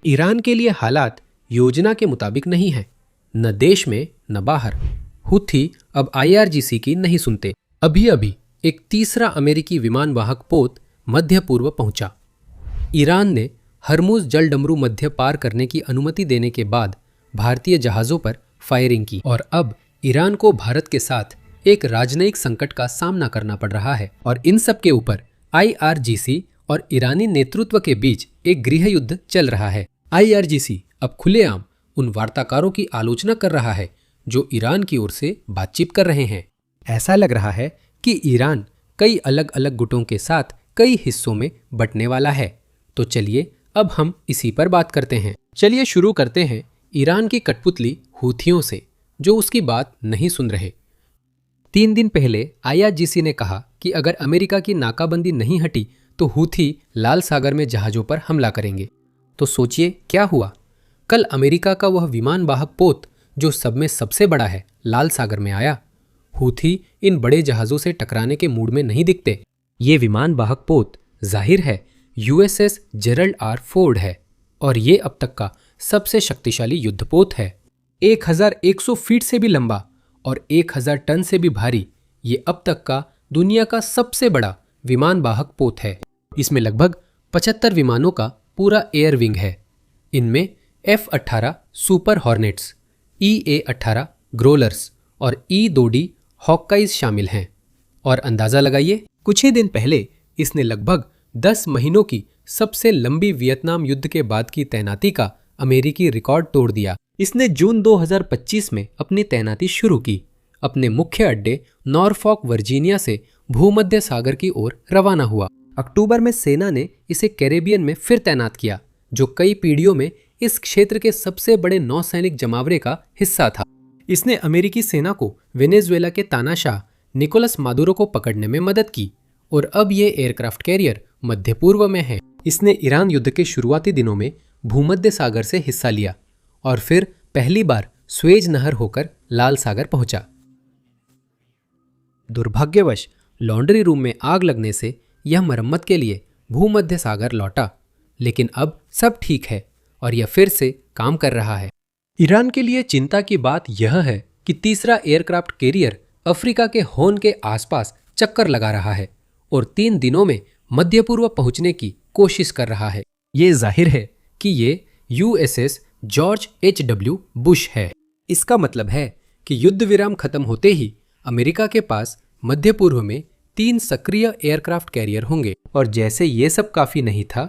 Iran के लिए हालात योजना के मुताबिक नहीं हैं, न देश में न बाहर। हुथी अब IRGC की नहीं सुनते। अभी अभी एक तीसरा अमेरिकी विमान वाहक पोत मध्य पूर्व पहुंचा। ईरान ने हरमुज जलडमरू मध्य पार करने की अनुमति देने के बाद भारतीय जहाज़ों पर फायरिंग की और अब ईरान को भारत के साथ एक राजनयिक संकट का सामना करना पड़ रहा है। और इन सब के ऊपर IRGC और ईरानी नेतृत्व के बीच एक गृह युद्ध चल रहा है। IRGC अब खुलेआम उन वार्ताकारों की आलोचना कर रहा है जो ईरान की ओर से बातचीत कर रहे हैं। ऐसा लग रहा है कि ईरान कई अलग अलग गुटों के साथ कई हिस्सों में बंटने वाला है। तो चलिए अब हम इसी पर बात करते हैं। चलिए शुरू करते हैं ईरान की कठपुतली हूथियों से, जो उसकी बात नहीं सुन रहे। 3 दिन पहले IRGC ने कहा कि अगर अमेरिका की नाकाबंदी नहीं हटी तो हूथी लाल सागर में जहाज़ों पर हमला करेंगे। तो सोचिए क्या हुआ। कल अमेरिका का वह विमान वाहक पोत जो सब में सबसे बड़ा है, लाल सागर में आया। हूथी इन बड़े जहाज़ों से टकराने के मूड में नहीं दिखते। ये विमान वाहक पोत जाहिर है USS जेरल्ड R फोर्ड है और ये अब तक का सबसे शक्तिशाली युद्धपोत है। 1100 फीट से भी लंबा और 1000 टन से भी भारी ये अब तक का दुनिया का सबसे बड़ा विमान वाहक पोत है। इसमें लगभग 75 विमानों का पूरा एयर विंग है। इनमें F-18 सुपर हॉर्नेट्स, EA-18 ग्रोलर्स और E-2D हॉकाइज शामिल हैं। और अंदाज़ा लगाइए, कुछ ही दिन पहले इसने लगभग 10 महीनों की सबसे लंबी वियतनाम युद्ध के बाद की तैनाती का अमेरिकी रिकॉर्ड तोड़ दिया। इसने जून 2025 में अपनी तैनाती शुरू की। अपने मुख्य अड्डे नॉरफॉक वर्जीनिया से भूमध्य सागर की ओर रवाना हुआ। अक्टूबर में सेना ने इसे कैरेबियन में फिर तैनात किया, जो कई पीढ़ियों में इस क्षेत्र के सबसे बड़े नौसैनिक जमावड़े का हिस्सा था। इसने अमेरिकी सेना को वेनेजुएला के तानाशाह निकोलस मादुरो को पकड़ने में मदद की और अब ये एयरक्राफ्ट कैरियर मध्य पूर्व में है। इसने ईरान युद्ध के शुरुआती दिनों में भूमध्य सागर से हिस्सा लिया और फिर पहली बार स्वेज नहर होकर लाल सागर पहुंचा। दुर्भाग्यवश लॉन्ड्री रूम में आग लगने से यह मरम्मत के लिए भूमध्य सागर लौटा, लेकिन अब सब ठीक है और यह फिर से काम कर रहा है। ईरान के लिए चिंता की बात यह है कि तीसरा एयरक्राफ्ट कैरियर अफ्रीका के हॉर्न के आसपास चक्कर लगा रहा है और 3 दिनों में मध्य पूर्व पहुंचने की कोशिश कर रहा है। ये जाहिर है कि ये USS जॉर्ज H.W. बुश है। इसका मतलब है कि युद्ध विराम खत्म होते ही अमेरिका के पास मध्य पूर्व में 3 सक्रिय एयरक्राफ्ट कैरियर होंगे। और जैसे ये सब काफी नहीं था,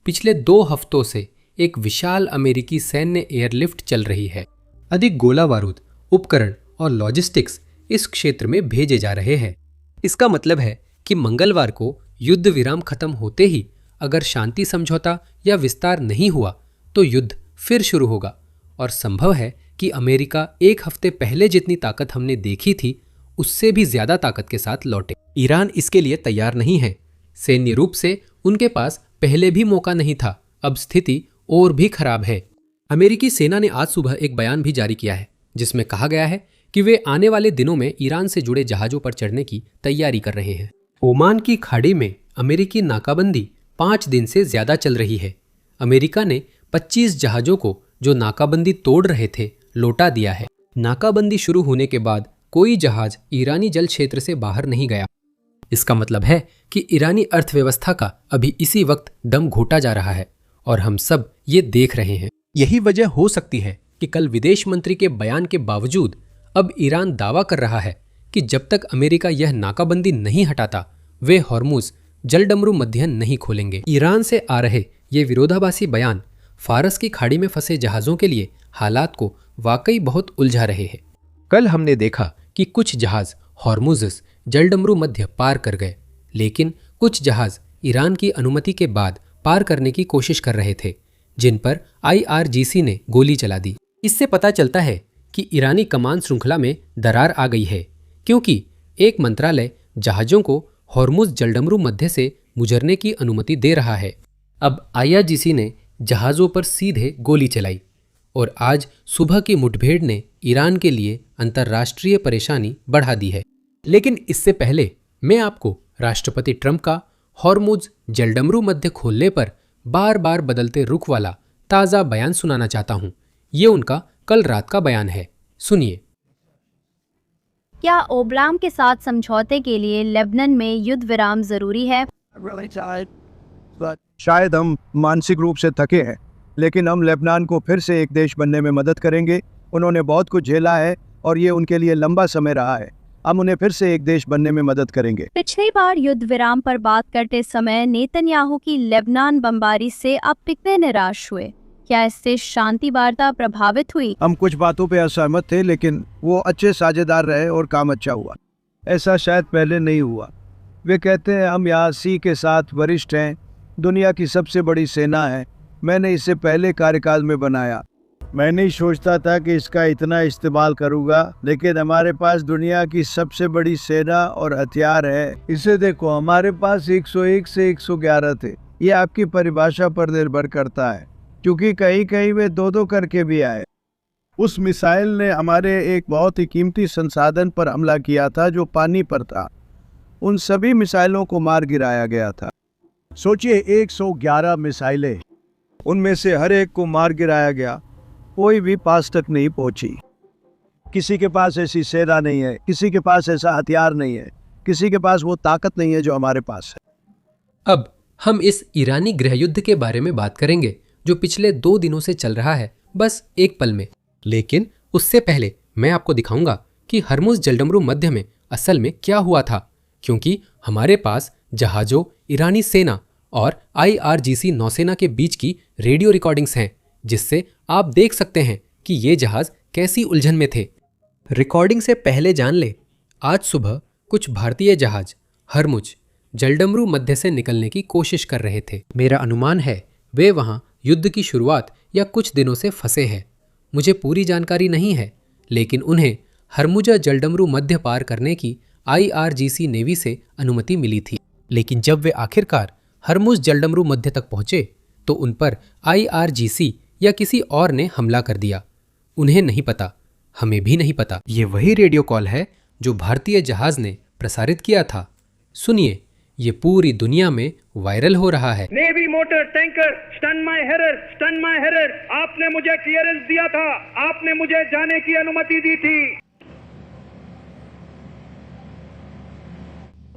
पिछले 2 हफ्तों से एक विशाल अमेरिकी सैन्य एयरलिफ्ट चल रही है। अधिक गोला बारूद, उपकरण और लॉजिस्टिक्स इस क्षेत्र में भेजे जा रहे हैं। इसका मतलब है कि मंगलवार को युद्ध विराम खत्म होते ही अगर शांति समझौता या विस्तार नहीं हुआ तो युद्ध फिर शुरू होगा और संभव है कि अमेरिका 1 हफ्ते पहले जितनी ताकत हमने देखी थी उससे भी ज्यादा ताकत के साथ लौटे। ईरान इसके लिए तैयार नहीं है। सैन्य रूप से उनके पास पहले भी मौका नहीं था, अब स्थिति और भी खराब है। अमेरिकी सेना ने आज सुबह एक बयान भी जारी किया है जिसमें कहा गया है कि वे आने वाले दिनों में ईरान से जुड़े जहाजों पर चढ़ने की तैयारी कर रहे हैं। ओमान की खाड़ी में अमेरिकी नाकाबंदी 5 दिन से ज्यादा चल रही है। अमेरिका ने 25 जहाजों को जो नाकाबंदी तोड़ रहे थे लौटा दिया है। नाकाबंदी शुरू होने के बाद कोई जहाज ईरानी जल क्षेत्र से बाहर नहीं गया। इसका मतलब है कि ईरानी अर्थव्यवस्था का अभी इसी वक्त दम घोटा जा रहा है और हम सब ये देख रहे हैं। यही वजह हो सकती है कि कल विदेश मंत्री के बयान के बावजूद अब ईरान दावा कर रहा है कि जब तक अमेरिका यह नाकाबंदी नहीं हटाता वे हॉर्मुज जलडमरू मध्य नहीं खोलेंगे। ईरान से आ रहे ये विरोधाभासी बयान फारस की खाड़ी में फंसे जहाज़ों के लिए हालात को वाकई बहुत उलझा रहे हैं। कल हमने देखा कि कुछ जहाज़ हॉर्मुज जलडमरू मध्य पार कर गए, लेकिन कुछ जहाज़ ईरान की अनुमति के बाद पार करने की कोशिश कर रहे थे, जिन पर IRGC ने गोली चला दी। इससे पता चलता है कि ईरानी कमान श्रृंखला में दरार आ गई है, क्योंकि एक मंत्रालय जहाज़ों को हॉर्मुज जलडमरू मध्य से गुजरने की अनुमति दे रहा है। अब IRGC ने जहाज़ों पर सीधे गोली चलाई और आज सुबह की मुठभेड़ ने ईरान के लिए अंतर्राष्ट्रीय परेशानी बढ़ा दी है। लेकिन इससे पहले मैं आपको राष्ट्रपति ट्रंप का हॉर्मुज जलडमरू मध्य खोलने पर बार बार बदलते रुख वाला ताज़ा बयान सुनाना चाहता हूँ। ये उनका कल रात का बयान है, सुनिए। क्या ओबलाम के साथ समझौते के लिए लेबनान में युद्ध विराम जरूरी है? शायद हम मानसिक रूप से थके हैं, लेकिन हम लेबनान को फिर से एक देश बनने में मदद करेंगे। उन्होंने बहुत कुछ झेला है और ये उनके लिए लंबा समय रहा है। हम उन्हें फिर से एक देश बनने में मदद करेंगे। पिछली बार युद्ध विराम पर बात करते समय नेतन्याहू की लेबनान बमबारी से आप कितने निराश हुए? क्या इससे शांति वार्ता प्रभावित हुई? हम कुछ बातों पे असहमत थे, लेकिन वो अच्छे साझेदार रहे और काम अच्छा हुआ। ऐसा शायद पहले नहीं हुआ। वे कहते हैं हम यहाँ सी के साथ वरिष्ठ हैं, दुनिया की सबसे बड़ी सेना है। मैंने इसे पहले कार्यकाल में बनाया। मैं नहीं सोचता था कि इसका इतना इस्तेमाल करूँगा, लेकिन हमारे पास दुनिया की सबसे बड़ी सेना और हथियार है। इसे देखो, हमारे पास 101 से 111 थे। ये आपकी परिभाषा पर निर्भर करता है, क्योंकि कहीं कहीं वे दो करके भी आए। उस मिसाइल ने हमारे एक बहुत ही कीमती संसाधन पर हमला किया था जो पानी पर था। उन सभी मिसाइलों को मार गिराया गया था। सोचिए, 111 मिसाइलें, उनमें से हर एक को मार गिराया गया। कोई भी पास तक नहीं पहुंची। किसी के पास ऐसी सेना नहीं है, किसी के पास ऐसा हथियार नहीं है, किसी के पास वो ताकत नहीं है जो हमारे पास है। अब हम इस ईरानी गृहयुद्ध के बारे में बात करेंगे जो पिछले 2 दिनों से चल रहा है, बस एक पल में। लेकिन उससे पहले मैं आपको दिखाऊंगा कि हरमुज जलडमरू मध्य में असल में क्या हुआ था, क्योंकि हमारे पास जहाजों, ईरानी सेना और IRGC नौसेना के बीच की रेडियो रिकॉर्डिंग्स हैं, जिससे आप देख सकते हैं कि ये जहाज कैसी उलझन में थे। रिकॉर्डिंग से पहले जान ले, आज सुबह कुछ भारतीय जहाज हरमुज जलडमरू मध्य से निकलने की कोशिश कर रहे थे। मेरा अनुमान है वे वहां युद्ध की शुरुआत या कुछ दिनों से फंसे हैं। मुझे पूरी जानकारी नहीं है, लेकिन उन्हें हरमुजा जलडमरू मध्य पार करने की IRGC नेवी से अनुमति मिली थी। लेकिन जब वे आखिरकार हरमुज जलडमरू मध्य तक पहुंचे तो उन पर IRGC या किसी और ने हमला कर दिया। उन्हें नहीं पता, हमें भी नहीं पता। ये वही रेडियो कॉल है जो भारतीय जहाज ने प्रसारित किया था। सुनिए, ये पूरी दुनिया में वायरल हो रहा है। नेवी मोटर टैंकर स्टन माय हेरर, आपने मुझे क्लियरेंस दिया था, आपने मुझे जाने की अनुमति दी थी।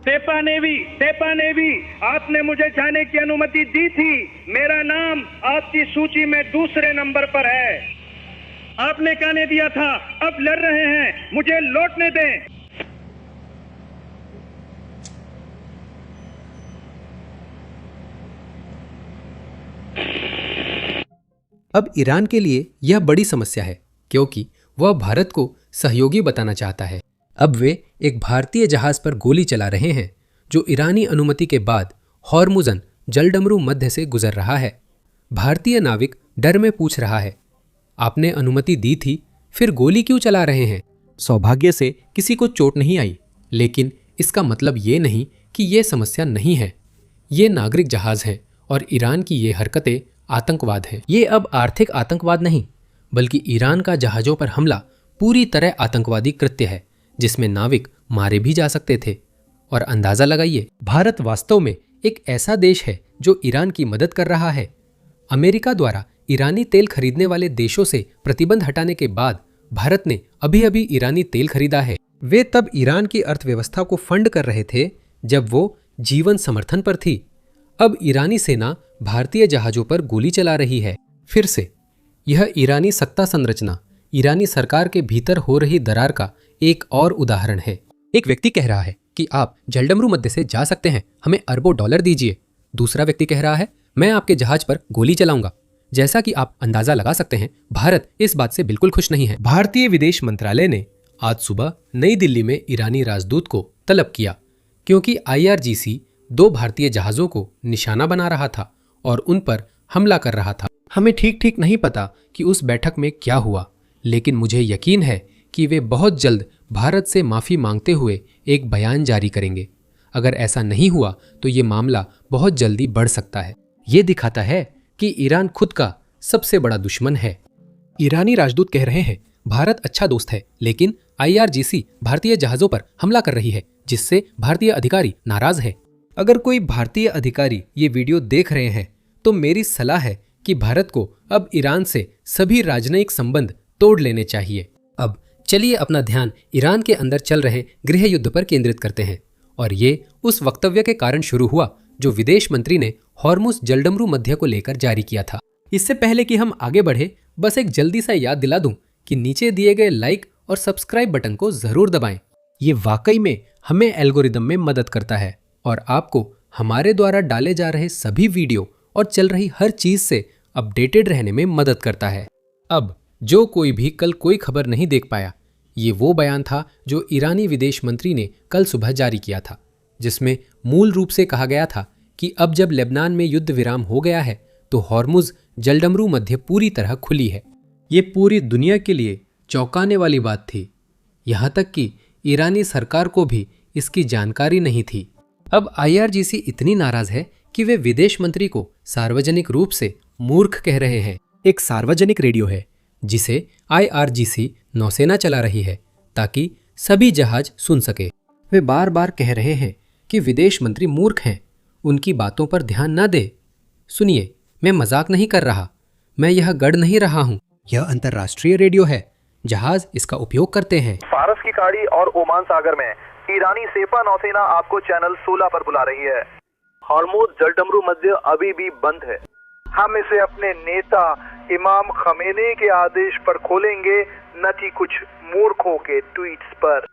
तेपा नेवी, आपने मुझे जाने की अनुमति दी थी। मेरा नाम आपकी सूची में दूसरे नंबर पर है। आपने कहने दिया था, अब लड़ रहे हैं, मुझे लौटने दें। अब ईरान के लिए यह बड़ी समस्या है, क्योंकि वह भारत को सहयोगी बताना चाहता है। अब वे एक भारतीय जहाज पर गोली चला रहे हैं जो ईरानी अनुमति के बाद हॉर्मुजन जलडमरू मध्य से गुजर रहा है। भारतीय नाविक डर में पूछ रहा है, आपने अनुमति दी थी, फिर गोली क्यों चला रहे हैं? सौभाग्य से किसी को चोट नहीं आई, लेकिन इसका मतलब ये नहीं कि ये समस्या नहीं है। ये नागरिक जहाज हैं और ईरान की ये हरकतें आतंकवाद हैं। ये अब आर्थिक आतंकवाद नहीं, बल्कि ईरान का जहाज़ों पर हमला पूरी तरह आतंकवादी कृत्य है, जिसमें नाविक मारे भी जा सकते थे। और अंदाज़ा लगाइए, भारत वास्तव में एक ऐसा देश है जो ईरान की मदद कर रहा है। अमेरिका द्वारा ईरानी तेल खरीदने वाले देशों से प्रतिबंध हटाने के बाद भारत ने अभी अभी ईरानी तेल खरीदा है। वे तब ईरान की अर्थव्यवस्था को फंड कर रहे थे जब वो जीवन समर्थन पर थी। अब ईरानी सेना भारतीय जहाज़ों पर गोली चला रही है। फिर से यह ईरानी सत्ता संरचना, ईरानी सरकार के भीतर हो रही दरार का एक और उदाहरण है। एक व्यक्ति कह रहा है कि आप जलडमरू मध्य से जा सकते हैं, हमें अरबों डॉलर दीजिए। दूसरा व्यक्ति कह रहा है, मैं आपके जहाज पर गोली चलाऊंगा। जैसा कि आप अंदाजा लगा सकते हैं, भारत इस बात से बिल्कुल खुश नहीं है। भारतीय विदेश मंत्रालय ने आज सुबह नई दिल्ली में ईरानी राजदूत को तलब किया, क्योंकि IRGC 2 भारतीय जहाज़ों को निशाना बना रहा था और उन पर हमला कर रहा था। हमें ठीक नहीं पता कि उस बैठक में क्या हुआ, लेकिन मुझे यकीन है कि वे बहुत जल्द भारत से माफ़ी मांगते हुए एक बयान जारी करेंगे। अगर ऐसा नहीं हुआ तो ये मामला बहुत जल्दी बढ़ सकता है। ये दिखाता है कि ईरान खुद का सबसे बड़ा दुश्मन है। ईरानी राजदूत कह रहे हैं, भारत अच्छा दोस्त है, लेकिन IRGC भारतीय जहाज़ों पर हमला कर रही है, जिससे भारतीय अधिकारी नाराज है। अगर कोई भारतीय अधिकारी ये वीडियो देख रहे हैं तो मेरी सलाह है कि भारत को अब ईरान से सभी राजनयिक संबंध तोड़ लेने चाहिए। अब चलिए अपना ध्यान ईरान के अंदर चल रहे गृह युद्ध पर केंद्रित करते हैं। और ये उस वक्तव्य के कारण शुरू हुआ जो विदेश मंत्री ने हॉर्मुज जलडमरू मध्य को लेकर जारी किया था। इससे पहले कि हम आगे बढ़े, बस एक जल्दी सा याद दिला दूं कि नीचे दिए गए लाइक और सब्सक्राइब बटन को जरूर दबाएं। ये वाकई में हमें एल्गोरिदम में मदद करता है और आपको हमारे द्वारा डाले जा रहे सभी वीडियो और चल रही हर चीज से अपडेटेड रहने में मदद करता है। अब जो कोई भी कल कोई खबर नहीं देख पाया, ये वो बयान था जो ईरानी विदेश मंत्री ने कल सुबह जारी किया था, जिसमें मूल रूप से कहा गया था कि अब जब लेबनान में युद्ध विराम हो गया है तो हॉर्मुज जलडमरू मध्य पूरी तरह खुली है। ये पूरी दुनिया के लिए चौंकाने वाली बात थी, यहाँ तक कि ईरानी सरकार को भी इसकी जानकारी नहीं थी। अब IRGC इतनी नाराज है कि वे विदेश मंत्री को सार्वजनिक रूप से मूर्ख कह रहे हैं। एक सार्वजनिक रेडियो है जिसे IRGC नौसेना चला रही है ताकि सभी जहाज सुन सके। वे बार बार कह रहे हैं कि विदेश मंत्री मूर्ख हैं, उनकी बातों पर ध्यान न दे। सुनिए, मैं मजाक नहीं कर रहा, मैं यह गढ़ नहीं रहा हूँ। यह अंतर्राष्ट्रीय रेडियो है, जहाज इसका उपयोग करते हैं। फारस की खाड़ी और ओमान सागर में ईरानी सेफा नौसेना आपको चैनल 16 पर बुला रही है। हॉर्मुज जलडमरू मध्य अभी भी बंद है। हम इसे अपने नेता इमाम खमेनी के आदेश पर खोलेंगे, न कि कुछ मूर्खों के ट्वीट्स पर।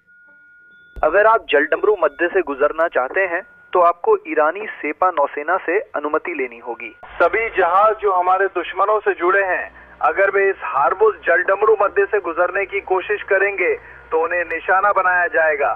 अगर आप जलडमरू मध्य से गुजरना चाहते हैं तो आपको ईरानी सेपा नौसेना से अनुमति लेनी होगी। सभी जहाज जो हमारे दुश्मनों से जुड़े हैं, अगर वे इस हॉर्मुज जलडमरू मध्य से गुजरने की कोशिश करेंगे तो उन्हें निशाना बनाया जाएगा।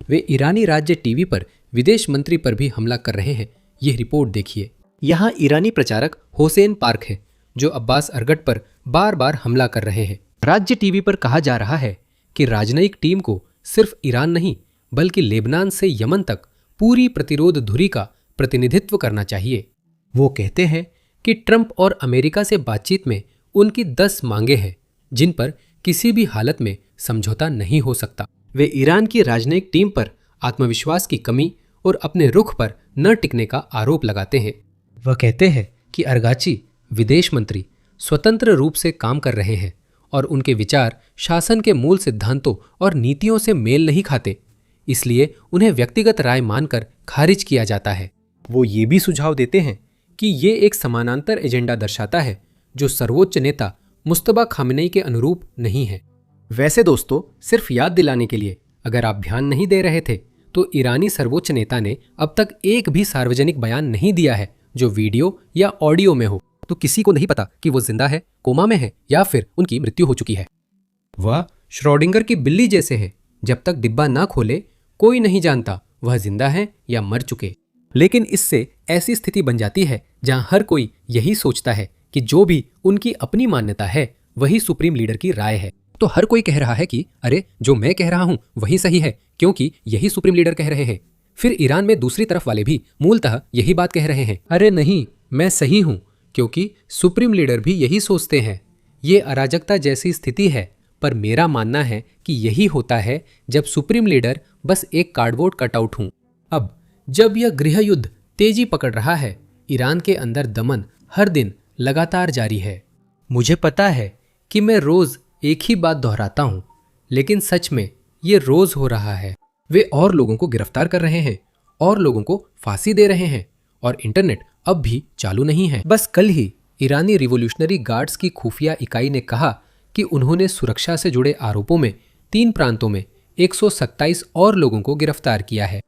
वे ईरानी राज्य टीवी पर विदेश मंत्री पर भी हमला कर रहे हैं। यह रिपोर्ट देखिए। यहाँ ईरानी प्रचारक हुसैन पार्क है जो अब्बास अरगट पर बार बार हमला कर रहे हैं। राज्य टीवी पर कहा जा रहा है कि राजनयिक टीम को सिर्फ ईरान नहीं बल्कि लेबनान से यमन तक पूरी प्रतिरोध धुरी का प्रतिनिधित्व करना चाहिए। वो कहते हैं कि ट्रंप और अमेरिका से बातचीत में उनकी 10 मांगे हैं जिन पर किसी भी हालत में समझौता नहीं हो सकता। वे ईरान की राजनयिक टीम पर आत्मविश्वास की कमी और अपने रुख पर न टिकने का आरोप लगाते हैं। वह कहते हैं कि अरगाची विदेश मंत्री स्वतंत्र रूप से काम कर रहे हैं और उनके विचार शासन के मूल सिद्धांतों और नीतियों से मेल नहीं खाते, इसलिए उन्हें व्यक्तिगत राय मानकर खारिज किया जाता है। वो ये भी सुझाव देते हैं कि ये एक समानांतर एजेंडा दर्शाता है जो सर्वोच्च नेता मुस्तबा खामेनी के अनुरूप नहीं है। वैसे दोस्तों, सिर्फ याद दिलाने के लिए, अगर आप ध्यान नहीं दे रहे थे तो ईरानी सर्वोच्च नेता ने अब तक एक भी सार्वजनिक बयान नहीं दिया है जो वीडियो या ऑडियो में हो, तो किसी को नहीं पता कि वो जिंदा है, कोमा में है या फिर उनकी मृत्यु हो चुकी है। वह श्रोडिंगर की बिल्ली जैसे है, जब तक डिब्बा ना खोले कोई नहीं जानता वह जिंदा है या मर चुके। लेकिन इससे ऐसी स्थिति बन जाती है जहां हर कोई यही सोचता है कि जो भी उनकी अपनी मान्यता है वही सुप्रीम लीडर की राय है। तो हर कोई कह रहा है कि अरे जो मैं कह रहा हूं वही सही है क्योंकि यही सुप्रीम लीडर कह रहे हैं। फिर ईरान में दूसरी तरफ वाले भी मूलतः यही बात कह रहे हैं, अरे नहीं मैं सही हूं क्योंकि सुप्रीम लीडर भी यही सोचते हैं। ये अराजकता जैसी स्थिति है, पर मेरा मानना है कि यही होता है जब सुप्रीम लीडर बस एक कार्डबोर्ड कटआउट हूं। अब जब यह गृह युद्ध तेजी पकड़ रहा है, ईरान के अंदर दमन हर दिन लगातार जारी है। मुझे पता है कि मैं रोज एक ही बात दोहराता हूं, लेकिन सच में ये रोज हो रहा है। वे और लोगों को गिरफ्तार कर रहे हैं और लोगों को फांसी दे रहे हैं और इंटरनेट अब भी चालू नहीं है। बस कल ही ईरानी रिवोल्यूशनरी गार्ड्स की खुफिया इकाई ने कहा कि उन्होंने सुरक्षा से जुड़े आरोपों में 3 प्रांतों में 127 और लोगों को गिरफ्तार किया है।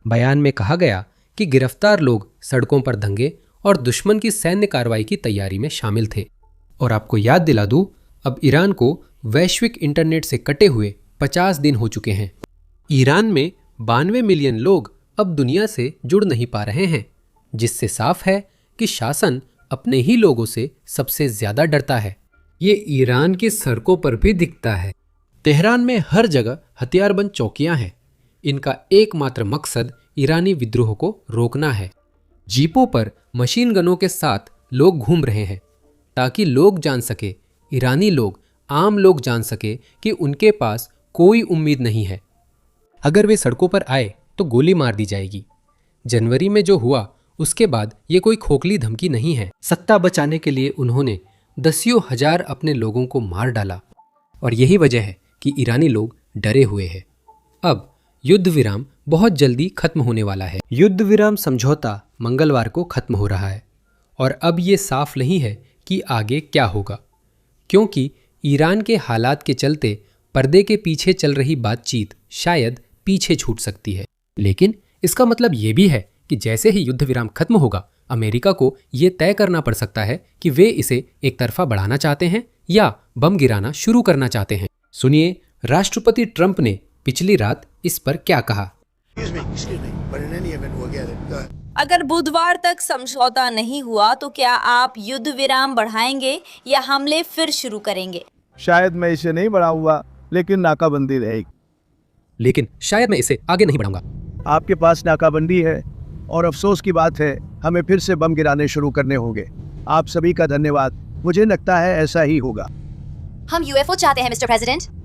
बयान में कहा गया कि गिरफ्तार लोग सड़कों पर दंगे और दुश्मन की सैन्य कार्रवाई की तैयारी में शामिल थे। और आपको याद दिला दूं, अब ईरान को वैश्विक इंटरनेट से कटे हुए 50 दिन हो चुके हैं। ईरान में 92 मिलियन लोग अब दुनिया से जुड़ नहीं पा रहे हैं, जिससे साफ है कि शासन अपने ही लोगों से सबसे ज्यादा डरता है। ये ईरान की सड़कों पर भी दिखता है। तेहरान में हर जगह हथियारबंद चौकियां हैं। इनका एकमात्र मकसद ईरानी विद्रोह को रोकना है। जीपों पर मशीन गनों के साथ लोग घूम रहे हैं ताकि लोग जान सके, ईरानी लोग, आम लोग जान सके कि उनके पास कोई उम्मीद नहीं है। अगर वे सड़कों पर आए तो गोली मार दी जाएगी। जनवरी में जो हुआ उसके बाद ये कोई खोखली धमकी नहीं है। सत्ता बचाने के लिए उन्होंने दसियों हजार अपने लोगों को मार डाला और यही वजह है कि ईरानी लोग डरे हुए हैं। अब युद्ध विराम बहुत जल्दी खत्म होने वाला है। युद्ध विराम समझौता मंगलवार को खत्म हो रहा है और अब ये साफ नहीं है कि आगे क्या होगा, क्योंकि ईरान के हालात के चलते पर्दे के पीछे चल रही बातचीत शायद पीछे छूट सकती है। लेकिन इसका मतलब ये भी है कि जैसे ही युद्ध विराम खत्म होगा, अमेरिका को ये तय करना पड़ सकता है कि वे इसे एक तरफा बढ़ाना चाहते हैं या बम गिराना शुरू करना चाहते हैं। सुनिए राष्ट्रपति ट्रंप ने पिछली रात इस पर क्या कहा। अगर बुधवार तक समझौता नहीं हुआ तो क्या आप युद्ध विराम बढ़ाएंगे या हमले फिर शुरू करेंगे? शायद मैं इसे नहीं बढ़ाऊंगा, लेकिन नाकाबंदी रहेगी। लेकिन शायद मैं इसे आगे नहीं बढ़ाऊंगा। आपके पास नाकाबंदी है और अफसोस की बात है हमें फिर से बम गिराने शुरू करने होंगे। आप सभी का धन्यवाद। मुझे लगता है ऐसा ही होगा। हम यूएफओ चाहते हैं मिस्टर प्रेसिडेंट।